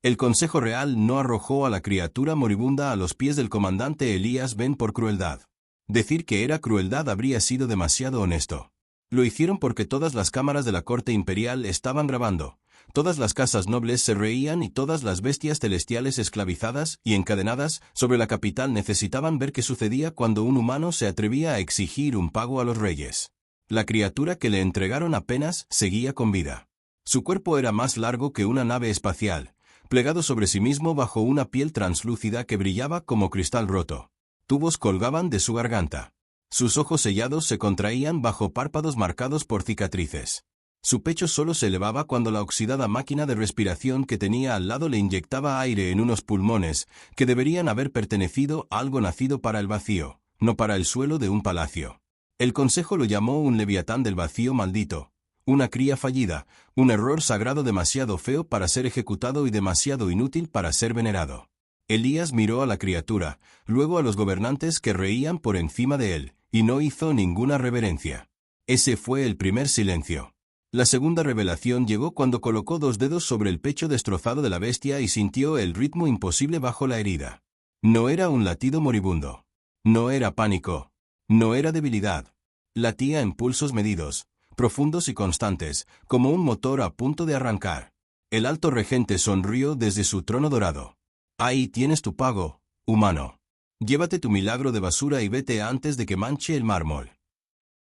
El Consejo Real no arrojó a la criatura moribunda a los pies del comandante Elías Ben por crueldad. Decir que era crueldad habría sido demasiado honesto. Lo hicieron porque todas las cámaras de la corte imperial estaban grabando, todas las casas nobles se reían y todas las bestias celestiales esclavizadas y encadenadas sobre la capital necesitaban ver qué sucedía cuando un humano se atrevía a exigir un pago a los reyes. La criatura que le entregaron apenas seguía con vida. Su cuerpo era más largo que una nave espacial, plegado sobre sí mismo bajo una piel translúcida que brillaba como cristal roto. Tubos colgaban de su garganta. Sus ojos sellados se contraían bajo párpados marcados por cicatrices. Su pecho solo se elevaba cuando la oxidada máquina de respiración que tenía al lado le inyectaba aire en unos pulmones que deberían haber pertenecido a algo nacido para el vacío, no para el suelo de un palacio. El consejo lo llamó un leviatán del vacío maldito, una cría fallida, un error sagrado demasiado feo para ser ejecutado y demasiado inútil para ser venerado. Elías miró a la criatura, luego a los gobernantes que reían por encima de él, y no hizo ninguna reverencia. Ese fue el primer silencio. La segunda revelación llegó cuando colocó 2 dedos sobre el pecho destrozado de la bestia y sintió el ritmo imposible bajo la herida. No era un latido moribundo. No era pánico. No era debilidad. Latía en pulsos medidos, profundos y constantes, como un motor a punto de arrancar. El alto regente sonrió desde su trono dorado. Ahí tienes tu pago, humano. Llévate tu milagro de basura y vete antes de que manche el mármol.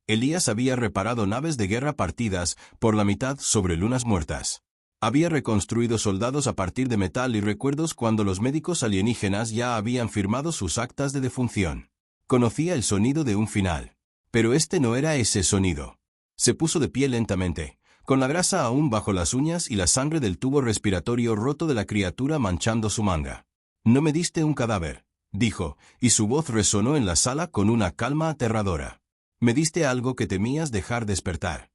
Elías había reparado naves de guerra partidas por la mitad sobre lunas muertas. Había reconstruido soldados a partir de metal y recuerdos cuando los médicos alienígenas ya habían firmado sus actas de defunción. Conocía el sonido de un final. Pero este no era ese sonido. Se puso de pie lentamente, con la grasa aún bajo las uñas y la sangre del tubo respiratorio roto de la criatura manchando su manga. «No me diste un cadáver», dijo, y su voz resonó en la sala con una calma aterradora. «Me diste algo que temías dejar despertar».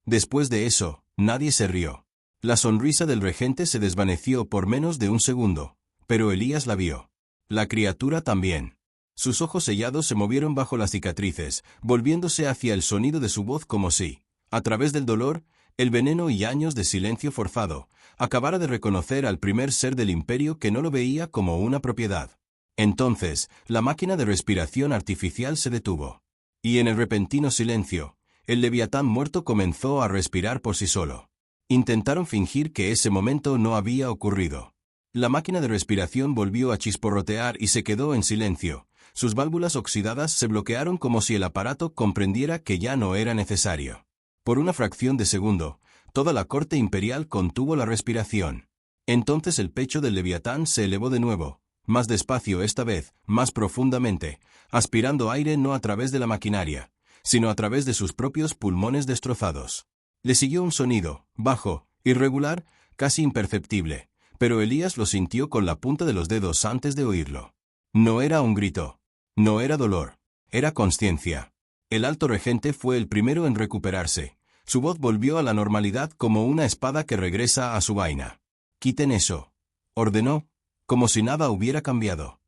Después de eso, nadie se rió. La sonrisa del regente se desvaneció por menos de un segundo, pero Elías la vio. La criatura también. Sus ojos sellados se movieron bajo las cicatrices, volviéndose hacia el sonido de su voz como si, a través del dolor, el veneno y años de silencio forzado, acabara de reconocer al primer ser del imperio que no lo veía como una propiedad. Entonces, la máquina de respiración artificial se detuvo. Y en el repentino silencio, el leviatán muerto comenzó a respirar por sí solo. Intentaron fingir que ese momento no había ocurrido. La máquina de respiración volvió a chisporrotear y se quedó en silencio. Sus válvulas oxidadas se bloquearon como si el aparato comprendiera que ya no era necesario. Por una fracción de segundo, toda la corte imperial contuvo la respiración. Entonces el pecho del leviatán se elevó de nuevo, más despacio esta vez, más profundamente, aspirando aire no a través de la maquinaria, sino a través de sus propios pulmones destrozados. Le siguió un sonido, bajo, irregular, casi imperceptible, pero Elías lo sintió con la punta de los dedos antes de oírlo. No era un grito. No era dolor. Era consciencia. El alto regente fue el primero en recuperarse. Su voz volvió a la normalidad como una espada que regresa a su vaina. «Quiten eso», ordenó, como si nada hubiera cambiado.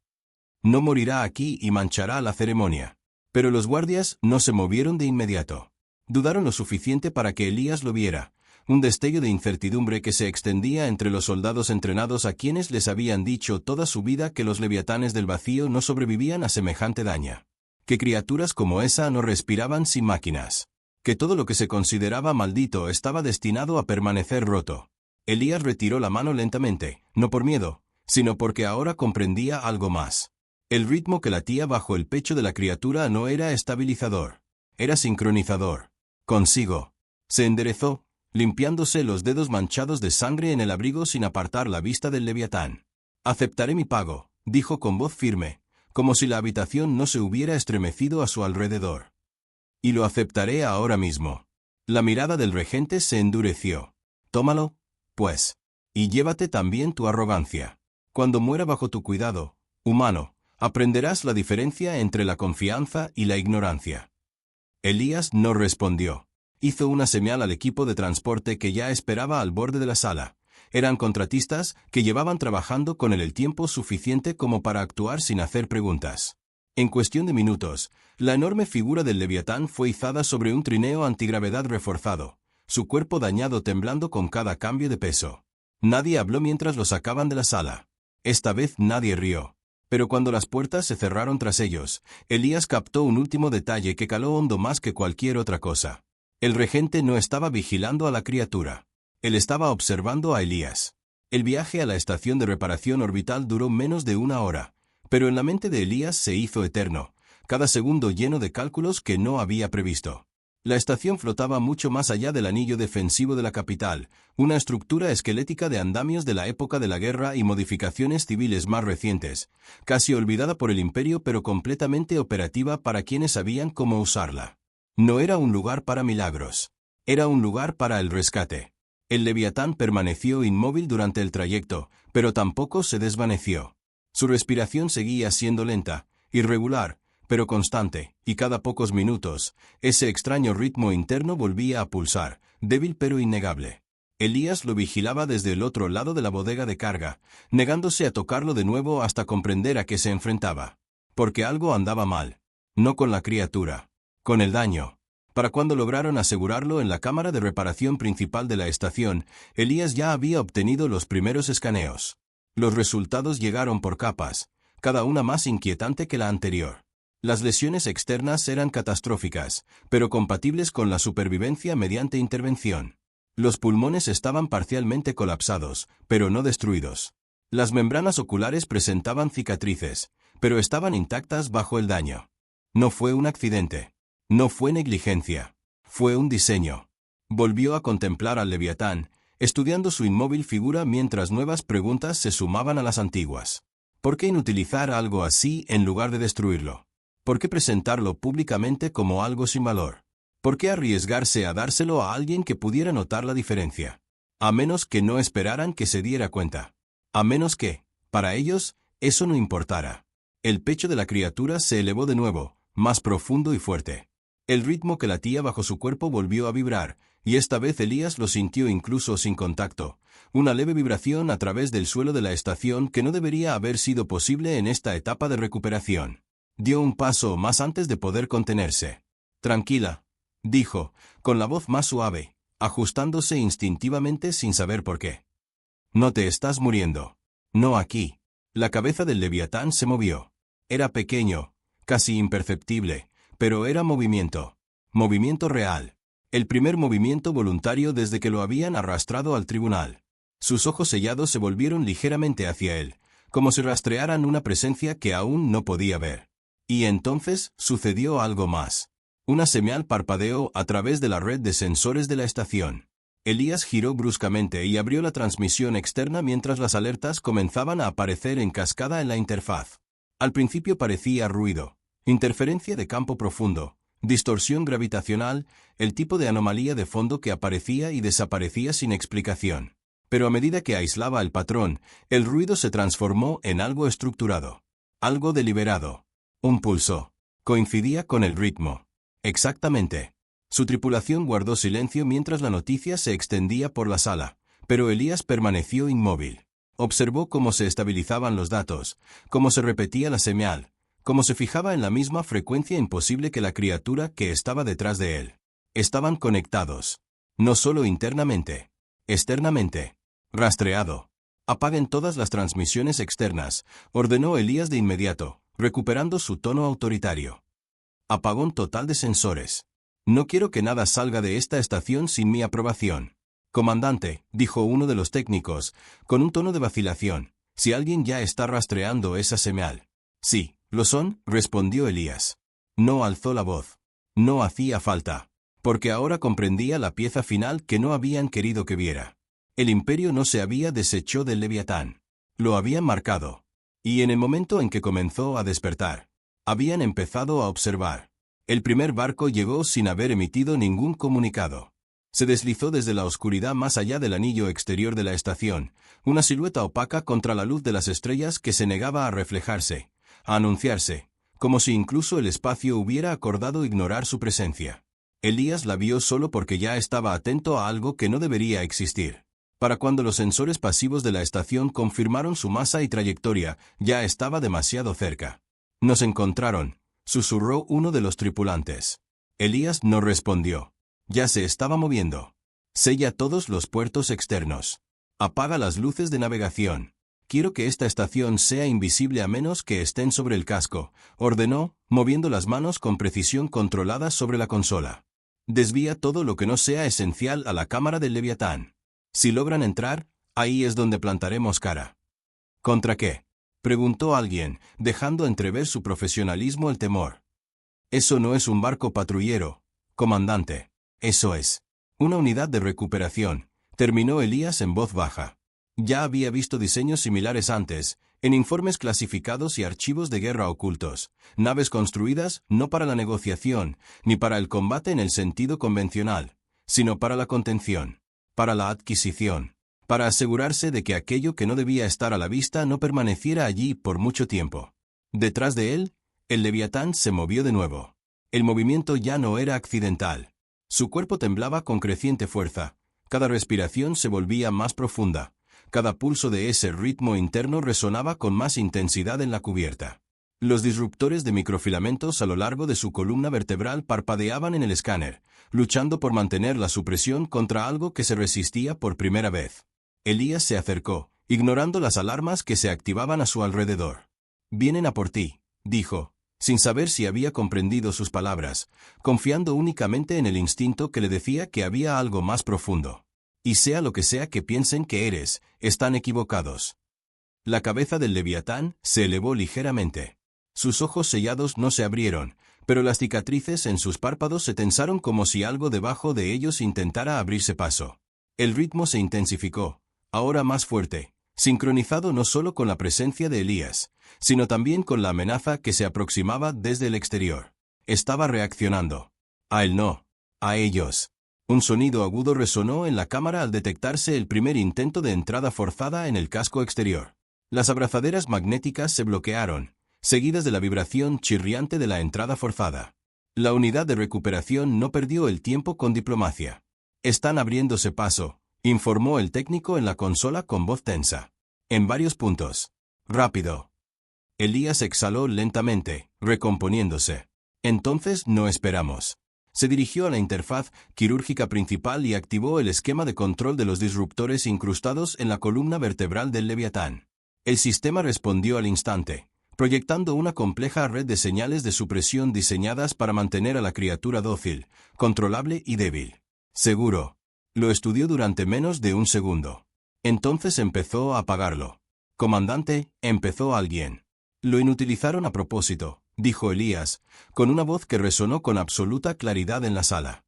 «No morirá aquí y manchará la ceremonia». Pero los guardias no se movieron de inmediato. Dudaron lo suficiente para que Elías lo viera, un destello de incertidumbre que se extendía entre los soldados entrenados a quienes les habían dicho toda su vida que los leviatanes del vacío no sobrevivían a semejante daño. Que criaturas como esa no respiraban sin máquinas. Que todo lo que se consideraba maldito estaba destinado a permanecer roto. Elías retiró la mano lentamente, no por miedo, sino porque ahora comprendía algo más. El ritmo que latía bajo el pecho de la criatura no era estabilizador, era sincronizador. Consigo. Se enderezó, limpiándose los dedos manchados de sangre en el abrigo sin apartar la vista del leviatán. «Aceptaré mi pago», dijo con voz firme, como si la habitación no se hubiera estremecido a su alrededor. «Y lo aceptaré ahora mismo». La mirada del regente se endureció. «Tómalo, pues. Y llévate también tu arrogancia. Cuando muera bajo tu cuidado, humano, aprenderás la diferencia entre la confianza y la ignorancia». Elías no respondió. Hizo una señal al equipo de transporte que ya esperaba al borde de la sala. Eran contratistas que llevaban trabajando con él el tiempo suficiente como para actuar sin hacer preguntas. En cuestión de minutos, la enorme figura del leviatán fue izada sobre un trineo antigravedad reforzado, su cuerpo dañado temblando con cada cambio de peso. Nadie habló mientras lo sacaban de la sala. Esta vez nadie rió. Pero cuando las puertas se cerraron tras ellos, Elías captó un último detalle que caló hondo más que cualquier otra cosa. El regente no estaba vigilando a la criatura. Él estaba observando a Elías. El viaje a la estación de reparación orbital duró menos de 1 hora, pero en la mente de Elías se hizo eterno, cada segundo lleno de cálculos que no había previsto. La estación flotaba mucho más allá del anillo defensivo de la capital, una estructura esquelética de andamios de la época de la guerra y modificaciones civiles más recientes, casi olvidada por el imperio pero completamente operativa para quienes sabían cómo usarla. No era un lugar para milagros. Era un lugar para el rescate. El Leviatán permaneció inmóvil durante el trayecto, pero tampoco se desvaneció. Su respiración seguía siendo lenta, irregular, pero constante, y cada pocos minutos, ese extraño ritmo interno volvía a pulsar, débil pero innegable. Elías lo vigilaba desde el otro lado de la bodega de carga, negándose a tocarlo de nuevo hasta comprender a qué se enfrentaba. Porque algo andaba mal. No con la criatura. Con el daño. Para cuando lograron asegurarlo en la cámara de reparación principal de la estación, Elías ya había obtenido los primeros escaneos. Los resultados llegaron por capas, cada una más inquietante que la anterior. Las lesiones externas eran catastróficas, pero compatibles con la supervivencia mediante intervención. Los pulmones estaban parcialmente colapsados, pero no destruidos. Las membranas oculares presentaban cicatrices, pero estaban intactas bajo el daño. No fue un accidente. No fue negligencia. Fue un diseño. Volvió a contemplar al Leviatán, estudiando su inmóvil figura mientras nuevas preguntas se sumaban a las antiguas. ¿Por qué inutilizar algo así en lugar de destruirlo? ¿Por qué presentarlo públicamente como algo sin valor? ¿Por qué arriesgarse a dárselo a alguien que pudiera notar la diferencia? A menos que no esperaran que se diera cuenta. A menos que, para ellos, eso no importara. El pecho de la criatura se elevó de nuevo, más profundo y fuerte. El ritmo que latía bajo su cuerpo volvió a vibrar, y esta vez Elías lo sintió incluso sin contacto, una leve vibración a través del suelo de la estación que no debería haber sido posible en esta etapa de recuperación. Dio un paso más antes de poder contenerse. Tranquila, dijo, con la voz más suave, ajustándose instintivamente sin saber por qué. No te estás muriendo. No aquí. La cabeza del Leviatán se movió. Era pequeño, casi imperceptible, pero era movimiento. Movimiento real. El primer movimiento voluntario desde que lo habían arrastrado al tribunal. Sus ojos sellados se volvieron ligeramente hacia él, como si rastrearan una presencia que aún no podía ver. Y entonces sucedió algo más. Una señal parpadeó a través de la red de sensores de la estación. Elías giró bruscamente y abrió la transmisión externa mientras las alertas comenzaban a aparecer en cascada en la interfaz. Al principio parecía ruido, interferencia de campo profundo, distorsión gravitacional, el tipo de anomalía de fondo que aparecía y desaparecía sin explicación. Pero a medida que aislaba el patrón, el ruido se transformó en algo estructurado, algo deliberado. Un pulso. Coincidía con el ritmo. Exactamente. Su tripulación guardó silencio mientras la noticia se extendía por la sala, pero Elías permaneció inmóvil. Observó cómo se estabilizaban los datos, cómo se repetía la señal, cómo se fijaba en la misma frecuencia imposible que la criatura que estaba detrás de él. Estaban conectados. No solo internamente. Externamente. Rastreado. Apaguen todas las transmisiones externas, ordenó Elías de inmediato, recuperando su tono autoritario. Apagón total de sensores. No quiero que nada salga de esta estación sin mi aprobación. Comandante, dijo uno de los técnicos, con un tono de vacilación, si alguien ya está rastreando esa señal. Sí, lo son, respondió Elías. No alzó la voz. No hacía falta, porque ahora comprendía la pieza final que no habían querido que viera. El imperio no se había deshecho del Leviatán. Lo habían marcado. Y en el momento en que comenzó a despertar, habían empezado a observar. El primer barco llegó sin haber emitido ningún comunicado. Se deslizó desde la oscuridad más allá del anillo exterior de la estación, una silueta opaca contra la luz de las estrellas que se negaba a reflejarse, a anunciarse, como si incluso el espacio hubiera acordado ignorar su presencia. Elías la vio solo porque ya estaba atento a algo que no debería existir. Para cuando los sensores pasivos de la estación confirmaron su masa y trayectoria, ya estaba demasiado cerca. Nos encontraron, susurró uno de los tripulantes. Elías no respondió. Ya se estaba moviendo. Sella todos los puertos externos. Apaga las luces de navegación. Quiero que esta estación sea invisible a menos que estén sobre el casco, ordenó, moviendo las manos con precisión controlada sobre la consola. Desvía todo lo que no sea esencial a la cámara del Leviatán. Si logran entrar, ahí es donde plantaremos cara. ¿Contra qué?, preguntó alguien, dejando entrever su profesionalismo el temor. Eso no es un barco patrullero, comandante. Eso es una unidad de recuperación, terminó Elías en voz baja. Ya había visto diseños similares antes, en informes clasificados y archivos de guerra ocultos, naves construidas no para la negociación, ni para el combate en el sentido convencional, sino para la contención, para la adquisición, para asegurarse de que aquello que no debía estar a la vista no permaneciera allí por mucho tiempo. Detrás de él, el Leviatán se movió de nuevo. El movimiento ya no era accidental. Su cuerpo temblaba con creciente fuerza, cada respiración se volvía más profunda. Cada pulso de ese ritmo interno resonaba con más intensidad en la cubierta. Los disruptores de microfilamentos a lo largo de su columna vertebral parpadeaban en el escáner, luchando por mantener la supresión contra algo que se resistía por primera vez. Elías se acercó, ignorando las alarmas que se activaban a su alrededor. «Vienen a por ti», dijo, sin saber si había comprendido sus palabras, confiando únicamente en el instinto que le decía que había algo más profundo. Y sea lo que sea que piensen que eres, están equivocados. La cabeza del Leviatán se elevó ligeramente. Sus ojos sellados no se abrieron, pero las cicatrices en sus párpados se tensaron como si algo debajo de ellos intentara abrirse paso. El ritmo se intensificó, ahora más fuerte, sincronizado no solo con la presencia de Elías, sino también con la amenaza que se aproximaba desde el exterior. Estaba reaccionando. A él no, a ellos. Un sonido agudo resonó en la cámara al detectarse el primer intento de entrada forzada en el casco exterior. Las abrazaderas magnéticas se bloquearon, seguidas de la vibración chirriante de la entrada forzada. La unidad de recuperación no perdió el tiempo con diplomacia. «Están abriéndose paso», informó el técnico en la consola con voz tensa. «En varios puntos. Rápido». Elías exhaló lentamente, recomponiéndose. «Entonces no esperamos». Se dirigió a la interfaz quirúrgica principal y activó el esquema de control de los disruptores incrustados en la columna vertebral del Leviatán. El sistema respondió al instante, proyectando una compleja red de señales de supresión diseñadas para mantener a la criatura dócil, controlable y débil. «Seguro». Lo estudió durante menos de un segundo. Entonces empezó a apagarlo. «Comandante», empezó alguien. «Lo inutilizaron a propósito», dijo Elías, con una voz que resonó con absoluta claridad en la sala.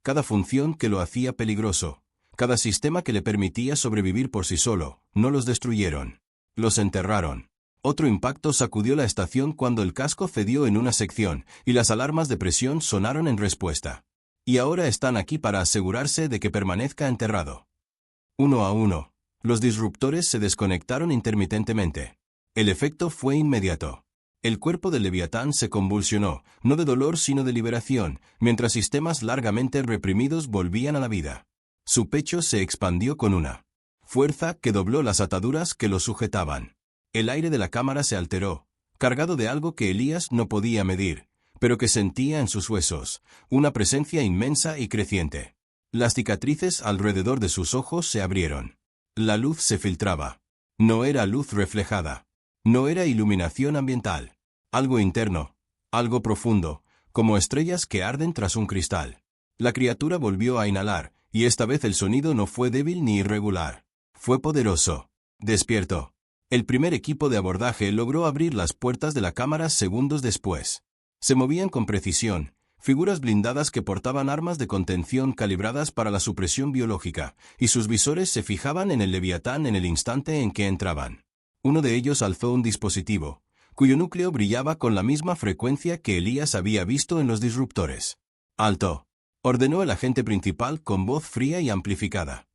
Cada función que lo hacía peligroso, cada sistema que le permitía sobrevivir por sí solo, no los destruyeron. Los enterraron. Otro impacto sacudió la estación cuando el casco cedió en una sección, y las alarmas de presión sonaron en respuesta. Y ahora están aquí para asegurarse de que permanezca enterrado. Uno a uno, los disruptores se desconectaron intermitentemente. El efecto fue inmediato. El cuerpo del Leviatán se convulsionó, no de dolor sino de liberación, mientras sistemas largamente reprimidos volvían a la vida. Su pecho se expandió con una fuerza que dobló las ataduras que lo sujetaban. El aire de la cámara se alteró, cargado de algo que Elías no podía medir, pero que sentía en sus huesos, una presencia inmensa y creciente. Las cicatrices alrededor de sus ojos se abrieron. La luz se filtraba. No era luz reflejada. No era iluminación ambiental. Algo interno, algo profundo, como estrellas que arden tras un cristal. La criatura volvió a inhalar, y esta vez el sonido no fue débil ni irregular. Fue poderoso. Despierto. El primer equipo de abordaje logró abrir las puertas de la cámara segundos después. Se movían con precisión, figuras blindadas que portaban armas de contención calibradas para la supresión biológica, y sus visores se fijaban en el Leviatán en el instante en que entraban. Uno de ellos alzó un dispositivo, cuyo núcleo brillaba con la misma frecuencia que Elías había visto en los disruptores. «Alto», ordenó el agente principal con voz fría y amplificada.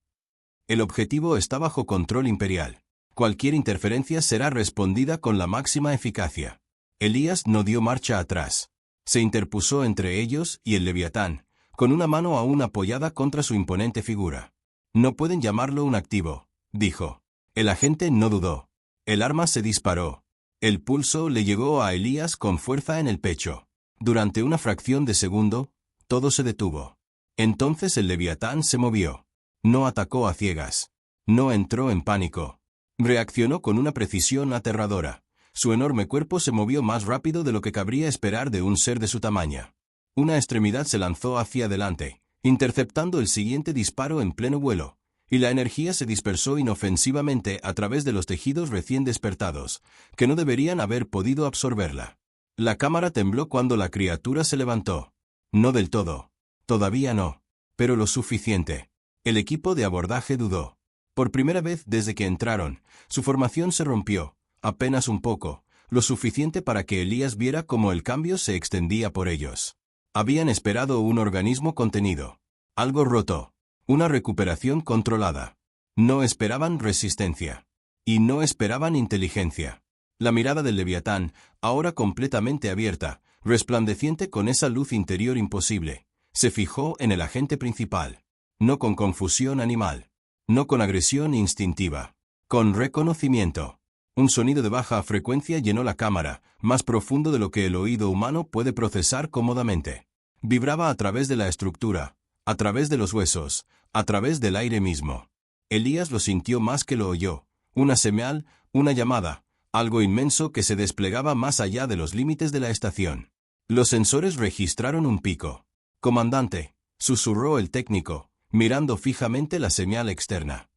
«El objetivo está bajo control imperial. Cualquier interferencia será respondida con la máxima eficacia». Elías no dio marcha atrás. Se interpuso entre ellos y el Leviatán, con una mano aún apoyada contra su imponente figura. «No pueden llamarlo un activo», dijo. El agente no dudó. El arma se disparó. El pulso le llegó a Elías con fuerza en el pecho. Durante una fracción de segundo, todo se detuvo. Entonces el Leviatán se movió. No atacó a ciegas. No entró en pánico. Reaccionó con una precisión aterradora. Su enorme cuerpo se movió más rápido de lo que cabría esperar de un ser de su tamaño. Una extremidad se lanzó hacia adelante, interceptando el siguiente disparo en pleno vuelo, y la energía se dispersó inofensivamente a través de los tejidos recién despertados, que no deberían haber podido absorberla. La cámara tembló cuando la criatura se levantó. No del todo. Todavía no. Pero lo suficiente. El equipo de abordaje dudó. Por primera vez desde que entraron, su formación se rompió, apenas un poco, lo suficiente para que Elías viera cómo el cambio se extendía por ellos. Habían esperado un organismo contenido. Algo roto. Una recuperación controlada. No esperaban resistencia. Y no esperaban inteligencia. La mirada del Leviatán, ahora completamente abierta, resplandeciente con esa luz interior imposible, se fijó en el agente principal. No con confusión animal. No con agresión instintiva. Con reconocimiento. Un sonido de baja frecuencia llenó la cámara, más profundo de lo que el oído humano puede procesar cómodamente. Vibraba a través de la estructura, a través de los huesos, a través del aire mismo. Elías lo sintió más que lo oyó. Una señal, una llamada, algo inmenso que se desplegaba más allá de los límites de la estación. Los sensores registraron un pico. «Comandante», susurró el técnico, mirando fijamente la señal externa.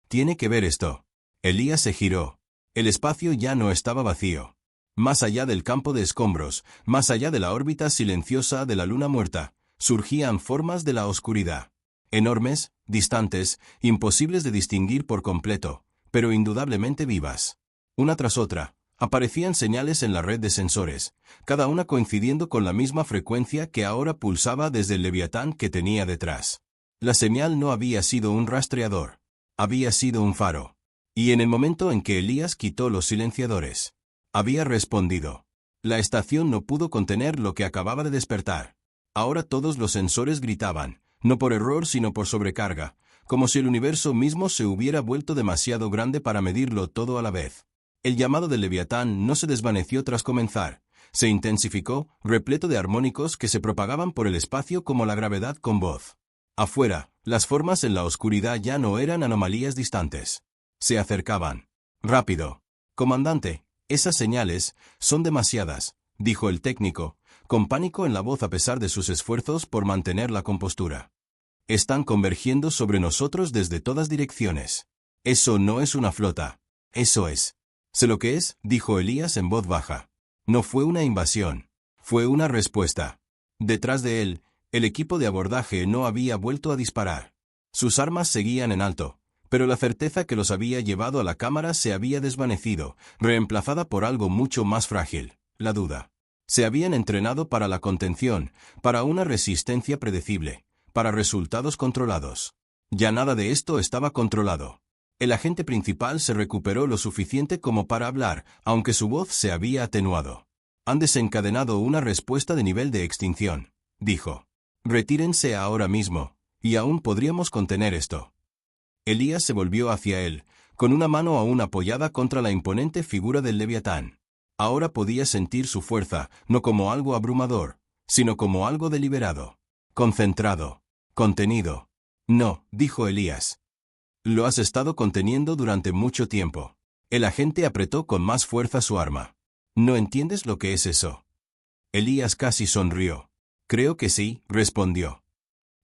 «Tiene que ver esto». Elías se giró. El espacio ya no estaba vacío. Más allá del campo de escombros, más allá de la órbita silenciosa de la luna muerta, surgían formas de la oscuridad. Enormes, distantes, imposibles de distinguir por completo, pero indudablemente vivas. Una tras otra, aparecían señales en la red de sensores, cada una coincidiendo con la misma frecuencia que ahora pulsaba desde el Leviatán que tenía detrás. La señal no había sido un rastreador, había sido un faro. Y en el momento en que Elías quitó los silenciadores, había respondido. La estación no pudo contener lo que acababa de despertar. Ahora todos los sensores gritaban, no por error sino por sobrecarga, como si el universo mismo se hubiera vuelto demasiado grande para medirlo todo a la vez. El llamado del Leviatán no se desvaneció tras comenzar, se intensificó, repleto de armónicos que se propagaban por el espacio como la gravedad con voz. Afuera, las formas en la oscuridad ya no eran anomalías distantes. Se acercaban. «Rápido. Comandante, esas señales son demasiadas», dijo el técnico, con pánico en la voz a pesar de sus esfuerzos por mantener la compostura. «Están convergiendo sobre nosotros desde todas direcciones. Eso no es una flota. Eso es». «Sé lo que es», dijo Elías en voz baja. «No fue una invasión. Fue una respuesta». Detrás de él, el equipo de abordaje no había vuelto a disparar. Sus armas seguían en alto, pero la certeza que los había llevado a la cámara se había desvanecido, reemplazada por algo mucho más frágil, la duda. Se habían entrenado para la contención, para una resistencia predecible, para resultados controlados. Ya nada de esto estaba controlado. El agente principal se recuperó lo suficiente como para hablar, aunque su voz se había atenuado. «Han desencadenado una respuesta de nivel de extinción», dijo. «Retírense ahora mismo, y aún podríamos contener esto». Elías se volvió hacia él, con una mano aún apoyada contra la imponente figura del Leviatán. Ahora podía sentir su fuerza, no como algo abrumador, sino como algo deliberado, concentrado, contenido. «No», dijo Elías. «Lo has estado conteniendo durante mucho tiempo». El agente apretó con más fuerza su arma. «¿No entiendes lo que es eso?» Elías casi sonrió. «Creo que sí», respondió.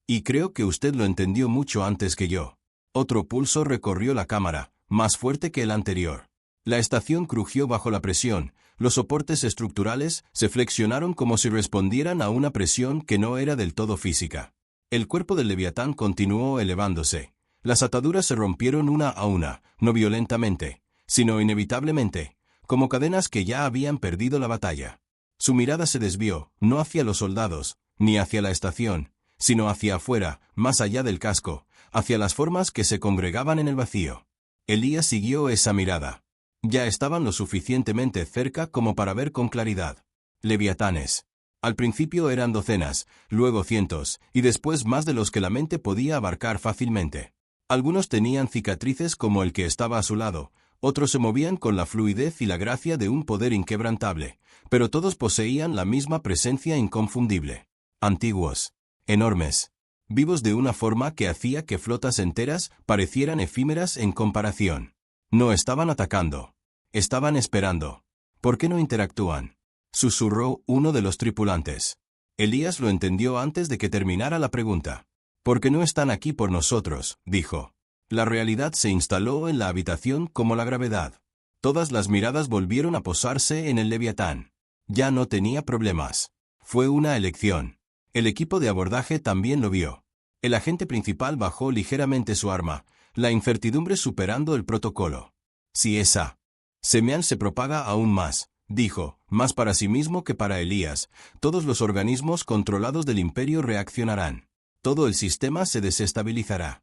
«Y creo que usted lo entendió mucho antes que yo». Otro pulso recorrió la cámara, más fuerte que el anterior. La estación crujió bajo la presión, los soportes estructurales se flexionaron como si respondieran a una presión que no era del todo física. El cuerpo del Leviatán continuó elevándose. Las ataduras se rompieron una a una, no violentamente, sino inevitablemente, como cadenas que ya habían perdido la batalla. Su mirada se desvió, no hacia los soldados, ni hacia la estación, sino hacia afuera, más allá del casco, hacia las formas que se congregaban en el vacío. Elías siguió esa mirada. Ya estaban lo suficientemente cerca como para ver con claridad. Leviatanes. Al principio eran docenas, luego cientos, y después más de los que la mente podía abarcar fácilmente. Algunos tenían cicatrices como el que estaba a su lado, otros se movían con la fluidez y la gracia de un poder inquebrantable, pero todos poseían la misma presencia inconfundible. Antiguos. Enormes. vivos de una forma que hacía que flotas enteras parecieran efímeras en comparación. No estaban atacando. Estaban esperando. ¿Por qué no interactúan?, susurró uno de los tripulantes. Elías lo entendió antes de que terminara la pregunta. Porque no están aquí por nosotros, dijo. La realidad se instaló en la habitación como la gravedad. Todas las miradas volvieron a posarse en el Leviatán. Ya no tenía problemas. Fue una elección. El equipo de abordaje también lo vio. El agente principal bajó ligeramente su arma, la incertidumbre superando el protocolo. Si esa señal se propaga aún más, dijo, más para sí mismo que para Elías, todos los organismos controlados del imperio reaccionarán. Todo el sistema se desestabilizará.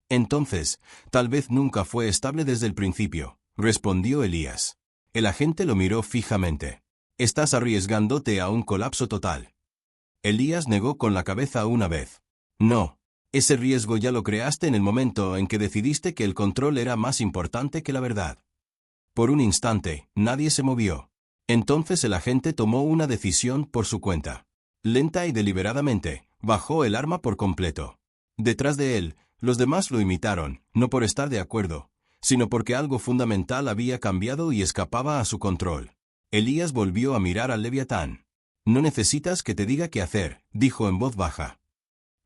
Entonces, tal vez nunca fue estable desde el principio, respondió Elías. El agente lo miró fijamente. Estás arriesgándote a un colapso total. Elías negó con la cabeza una vez. No. Ese riesgo ya lo creaste en el momento en que decidiste que el control era más importante que la verdad. Por un instante, nadie se movió. Entonces el agente tomó una decisión por su cuenta. Lenta y deliberadamente, bajó el arma por completo. Detrás de él, los demás lo imitaron, no por estar de acuerdo, sino porque algo fundamental había cambiado y escapaba a su control. Elías volvió a mirar al Leviatán. No necesitas que te diga qué hacer, dijo en voz baja.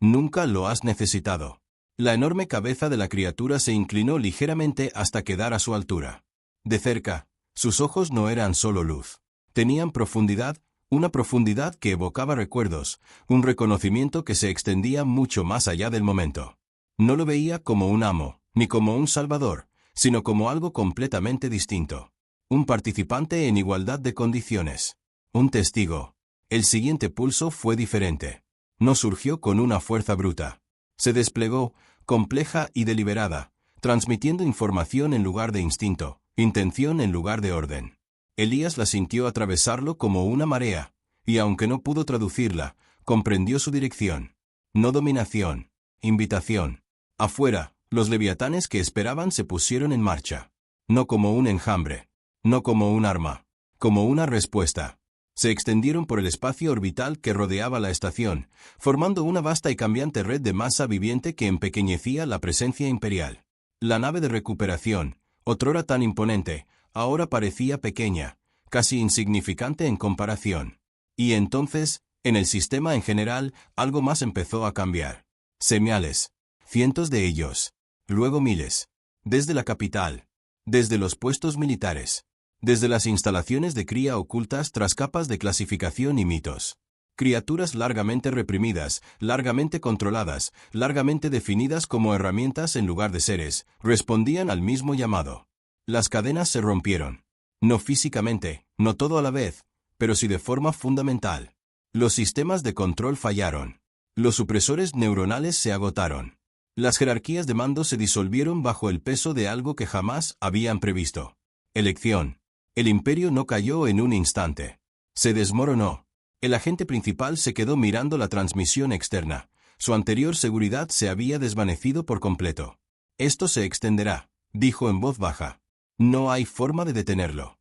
Nunca lo has necesitado. La enorme cabeza de la criatura se inclinó ligeramente hasta quedar a su altura. De cerca, sus ojos no eran solo luz. Tenían profundidad, una profundidad que evocaba recuerdos, un reconocimiento que se extendía mucho más allá del momento. No lo veía como un amo, ni como un salvador, sino como algo completamente distinto. Un participante en igualdad de condiciones. Un testigo. El siguiente pulso fue diferente. No surgió con una fuerza bruta. Se desplegó, compleja y deliberada, transmitiendo información en lugar de instinto, intención en lugar de orden. Elías la sintió atravesarlo como una marea, y aunque no pudo traducirla, comprendió su dirección. No dominación, invitación. Afuera, los leviatanes que esperaban se pusieron en marcha. No como un enjambre, no como un arma, como una respuesta. Se extendieron por el espacio orbital que rodeaba la estación, formando una vasta y cambiante red de masa viviente que empequeñecía la presencia imperial. La nave de recuperación, otrora tan imponente, ahora parecía pequeña, casi insignificante en comparación. Y entonces, en el sistema en general, algo más empezó a cambiar. Señales. Cientos de ellos. Luego miles. Desde la capital. Desde los puestos militares. Desde las instalaciones de cría ocultas tras capas de clasificación y mitos. Criaturas largamente reprimidas, largamente controladas, largamente definidas como herramientas en lugar de seres, respondían al mismo llamado. Las cadenas se rompieron. No físicamente, no todo a la vez, pero sí de forma fundamental. Los sistemas de control fallaron. Los supresores neuronales se agotaron. Las jerarquías de mando se disolvieron bajo el peso de algo que jamás habían previsto. Elección. El imperio no cayó en un instante. Se desmoronó. El agente principal se quedó mirando la transmisión externa. Su anterior seguridad se había desvanecido por completo. Esto se extenderá, dijo en voz baja. No hay forma de detenerlo.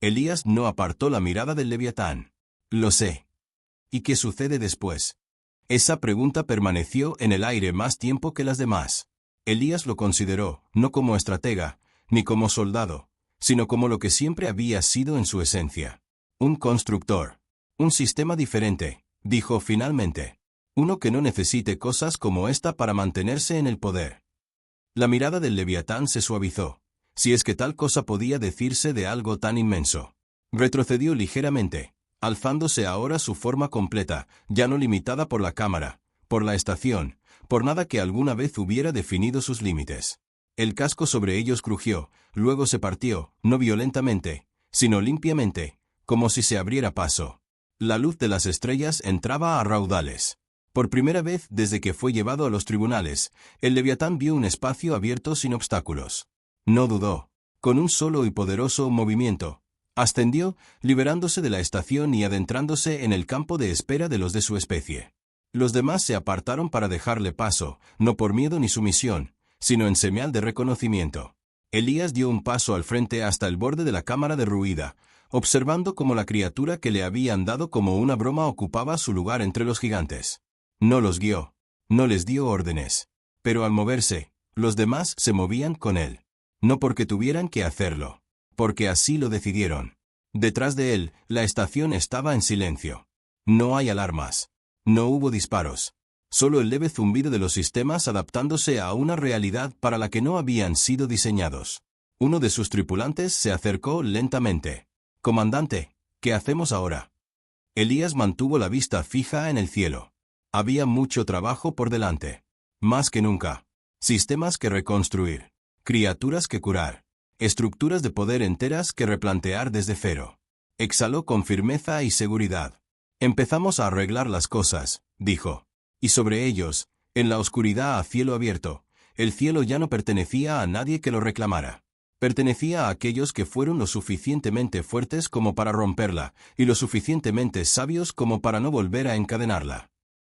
Elías no apartó la mirada del Leviatán. Lo sé. ¿Y qué sucede después? Esa pregunta permaneció en el aire más tiempo que las demás. Elías lo consideró, no como estratega, ni como soldado, sino como lo que siempre había sido en su esencia. Un constructor. Un sistema diferente, dijo finalmente. Uno que no necesite cosas como esta para mantenerse en el poder. La mirada del Leviatán se suavizó, si es que tal cosa podía decirse de algo tan inmenso. Retrocedió ligeramente, alzándose ahora su forma completa, ya no limitada por la cámara, por la estación, por nada que alguna vez hubiera definido sus límites. El casco sobre ellos crujió, luego se partió, no violentamente, sino limpiamente, como si se abriera paso. La luz de las estrellas entraba a raudales. Por primera vez desde que fue llevado a los tribunales, el Leviatán vio un espacio abierto sin obstáculos. No dudó. Con un solo y poderoso movimiento, ascendió, liberándose de la estación y adentrándose en el campo de espera de los de su especie. Los demás se apartaron para dejarle paso, no por miedo ni sumisión, sino en señal de reconocimiento. Elías dio un paso al frente hasta el borde de la cámara derruida, observando cómo la criatura que le habían dado como una broma ocupaba su lugar entre los gigantes. No los guió. No les dio órdenes. Pero al moverse, los demás se movían con él. No porque tuvieran que hacerlo. Porque así lo decidieron. Detrás de él, la estación estaba en silencio. No hay alarmas. No hubo disparos. Solo el leve zumbido de los sistemas adaptándose a una realidad para la que no habían sido diseñados. Uno de sus tripulantes se acercó lentamente. «Comandante, ¿qué hacemos ahora?» Elías mantuvo la vista fija en el cielo. Había mucho trabajo por delante. Más que nunca. Sistemas que reconstruir. Criaturas que curar. Estructuras de poder enteras que replantear desde cero. Exhaló con firmeza y seguridad. «Empezamos a arreglar las cosas», dijo. Y sobre ellos, en la oscuridad a cielo abierto, el cielo ya no pertenecía a nadie que lo reclamara. Pertenecía a aquellos que fueron lo suficientemente fuertes como para romperla, y lo suficientemente sabios como para no volver a encadenarla.